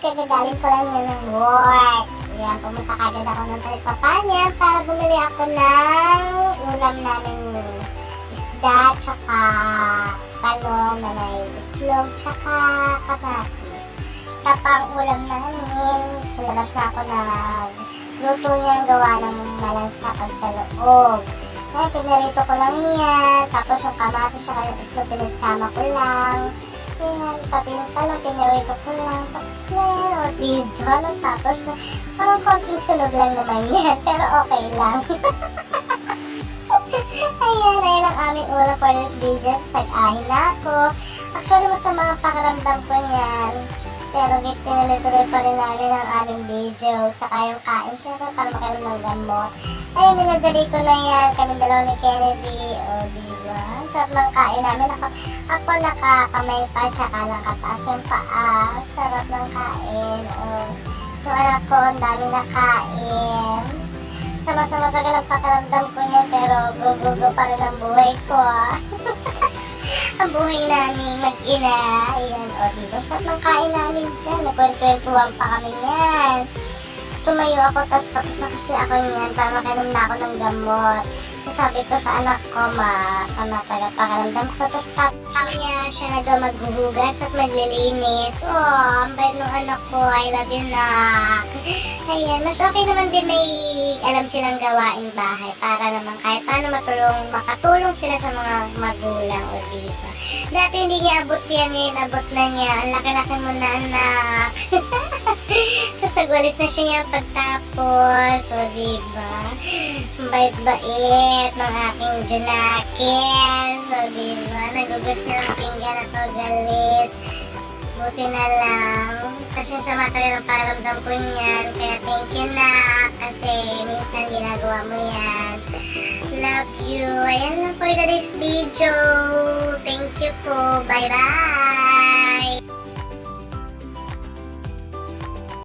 kagagaling ko lang yun ng work. Ayan, pumunta kagad ako ng Talipapanya para bumili ako ng ulam namin isda, tsaka talong na may itlog, tsaka kamatis. Tapang ulam namin, sa labas na ako luto niyang gawa ng malansapag sa loob. Kaya pinarito ko lang yan, tapos yung kamatis tsaka yung itlog pinagsama ko lang. Ayan, pati yung talong pinarito ko lang, tapos na yan, o diba, tapos na, parang konting sunog lang naman yan, pero okay lang. Ayan ang aming ulam for this video, tag-ahin na ako. Actually, masama ang pakiramdam ko niyan. Pero tinuloy-tuloy pa rin namin ang aming video. Tsaka yung kain, syempre para makainom ng gamot. Ay, minadali ko na yan. Kami dalawa ni Kennedy. O, diba? Sarap ng kain namin. Ako nakakamay pa, tsaka nakataas yung paa. Sarap ng kain. O, yung anak ko, ang dami na kain. Sama-sama tagal ang pakiramdam ko niya, pero go pa rin ang buhay ko, ang buhay namin mag-ina. Ayan, o diba? Sarap ng kain namin dyan. Nagkwentuhan pa kami niyan. Tumayo ako, tapos na kasi ako niyan para makainom na ako ng gamot. Sabi ko sa anak ko, masama talaga pakiramdam ko. Tapos tapos niya siya na daw maghuhugas at maglilinis. Oh, ang bait ng anak ko. I love you, nak. Ayan, mas okay naman din may alam silang gawaing bahay para naman kahit paano makatulong sila sa mga magulang, o diba? Dati hindi niya abot yan, ngayon abot na niya. Ang laki-laki mo na, anak. Tapos nagwalis na siya niya pagtapos, o diba? Bait-bait ng aking Junakis, o diba? Nagugas niya ng pinggan at galit. Buti na lang. Kasi sa matagal ng pakiramdam ko niyan. Kaya thank you, na. Kasi minsan ginagawa mo yan. Love you. Ayan lang for today's video. Thank you po. Bye-bye.